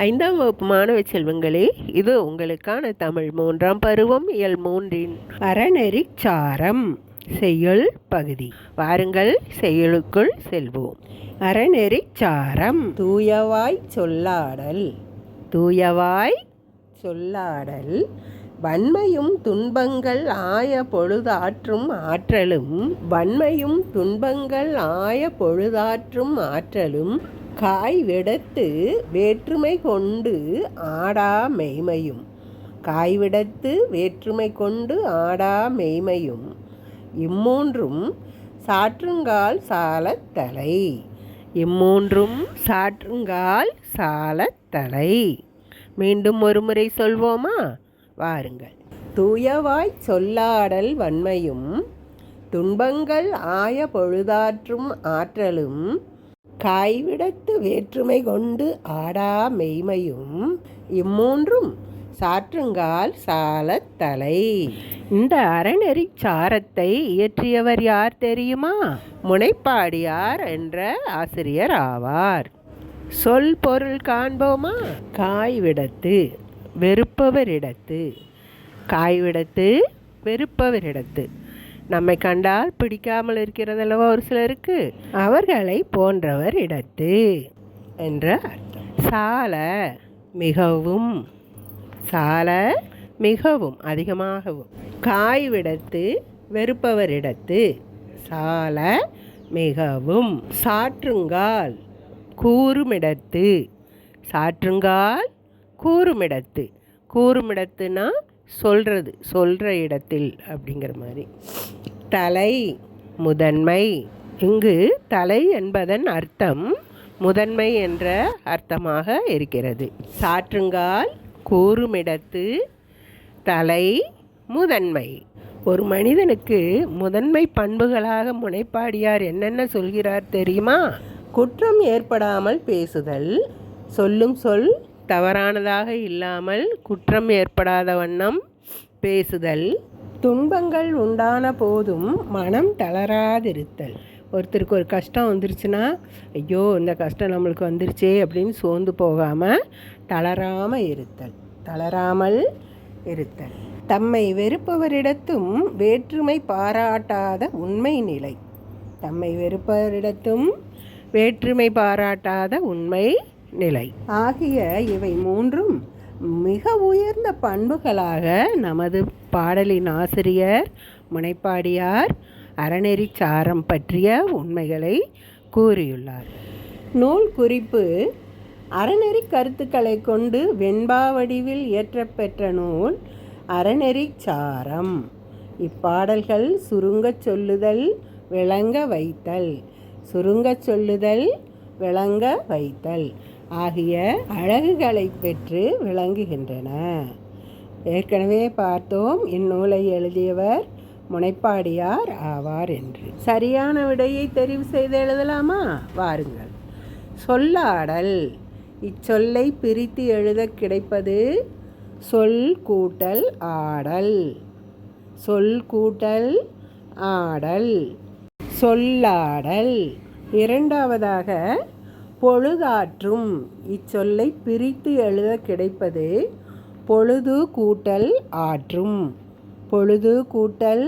ஐந்தாம் வகுப்பு மாணவ செல்வங்களே, இது உங்களுக்கான தமிழ் 3ஆம் பருவம் இயல் 3இன் அறநெறி சாரம் செய்யுள் பகுதி. வாருங்கள், செய்யுளுக்குள் செல்வோம். அறநெறி சாரம். தூயவாய் சொல்லாடல். தூயவாய் சொல்லாடல் வன்மையும் துன்பங்கள் ஆய பொழுதாற்றும் ஆற்றலும். வன்மையும் துன்பங்கள் ஆய பொழுதாற்றும் ஆற்றலும். காய்விடத்து வேற்றுமை கொண்டு ஆடா மெய்மையும். காய்விடத்து வேற்றுமை கொண்டு ஆடா மெய்மையும். இம்மூன்றும் சாற்றுங்கால் சாலத் தலை. இம்மூன்றும் சாற்றுங்கால் சாலத் தலை. மீண்டும் ஒரு முறை சொல்வோமா? வாருங்கள். தூயவாய் சொல்லாடல் வன்மையும் துன்பங்கள் ஆய பொழுதாற்றும் ஆற்றலும். காய்விடத்து வேற்றுமை கொண்டு ஆடா மெய்மையும். இம்மூன்றும் சாற்றுங்கால் சாலத் தலை. இந்த அறநெறி சாரத்தை இயற்றியவர் யார் தெரியுமா? முனைப்பாடியார் என்ற ஆசிரியர் ஆவார். சொல் பொருள் காண்போமா? காய்விடத்து வெறுப்பவரிடத்து. காய்விடத்து வெறுப்பவரிடத்து. நம்மை கண்டால் பிடிக்காமல் இருக்கிறதல்லவா ஒரு சிலருக்கு, அவர்களை போன்றவர் இடத்து என்ற அர்த்தம். சால மிகவும். சால மிகவும் அதிகமாகவும். காய்விடத்து வெறுப்பவரிடத்து. சால மிகவும். சாற்றுங்கால் கூறுமிடத்து. சாற்றுங்கால் கூறுமிடத்து. கூறுமிடத்துனா சொல்கிற இடத்தில் அப்படிங்கிற மாதிரி. தலை முதன்மை. இங்கு தலை என்பதன் அர்த்தம் முதன்மை என்ற அர்த்தமாக இருக்கிறது. சாற்றுங்கால் கூறுமிடத்து தலை முதன்மை. ஒரு மனிதனுக்கு முதன்மை பண்புகளாக முனைப்பாடியார் என்னென்ன சொல்கிறார் தெரியுமா? குற்றம் ஏற்படாமல் பேசுதல். சொல்லும் சொல் தவறானதாக இல்லாமல் குற்றம் ஏற்படாத வண்ணம் பேசுதல். துன்பங்கள் உண்டான போதும் மனம் தளராதிருத்தல். ஒருத்தருக்கு ஒரு கஷ்டம் வந்துருச்சுன்னா, ஐயோ இந்த கஷ்டம் நம்மளுக்கு வந்துருச்சே அப்படின்னு சோர்ந்து போகாமல் தளராமல் இருத்தல். தளராமல் இருத்தல். தம்மை வெறுப்பவரிடத்தும் வேற்றுமை பாராட்டாத உண்மை நிலை. தம்மை வெறுப்பவரிடத்தும் வேற்றுமை பாராட்டாத உண்மை நிலை ஆகிய இவை மூன்றும் மிக உயர்ந்த பண்புகளாக நமது பாடலின் ஆசிரியர் முனைப்பாடியார் அறநெறி சாரம் பற்றிய உண்மைகளை கூறியுள்ளார். நூல் குறிப்பு. அறநெறி கருத்துக்களை கொண்டு வெண்பா வடிவில் இயற்றப்பெற்ற நூல் அறநெறி சாரம். இப்பாடல்கள் சுருங்கச் சொல்லுதல் விளங்க வைத்தல். சுருங்கச் சொல்லுதல் விளங்க வைத்தல் ஆகிய அழகுகளை பெற்று விளங்குகின்றன. ஏற்கனவே பார்த்தோம் இந்நூலை எழுதியவர் முனைப்பாடியார் ஆவார் என்று. சரியான விடையை தெரிவு செய்து எழுதலாமா? வாருங்கள். சொல்லாடல். இச்சொல்லை பிரித்து எழுத கிடைப்பது சொல் கூட்டல் ஆடல். சொல் கூட்டல் ஆடல். சொல்லாடல். இரண்டாவதாக பொழுதாற்றும். இச்சொல்லை பிரித்து எழுத கிடைப்பது பொழுது கூட்டல் ஆற்றும். பொழுது கூட்டல்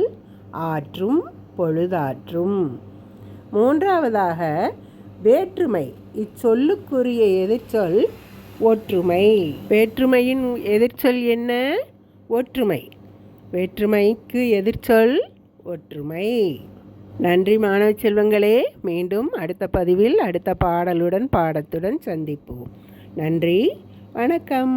ஆற்றும் பொழுதாற்றும். மூன்றாவதாக வேற்றுமை. இச்சொல்லுக்குரிய எதிர்ச்சொல் ஒற்றுமை. வேற்றுமையின் எதிர்ச்சொல் என்ன? ஒற்றுமை. வேற்றுமைக்கு எதிர்ச்சொல் ஒற்றுமை. நன்றி மாணவ செல்வங்களே. மீண்டும் அடுத்த பதிவில் அடுத்த பாடலுடன் பாடத்துடன் சந்திப்போம். நன்றி, வணக்கம்.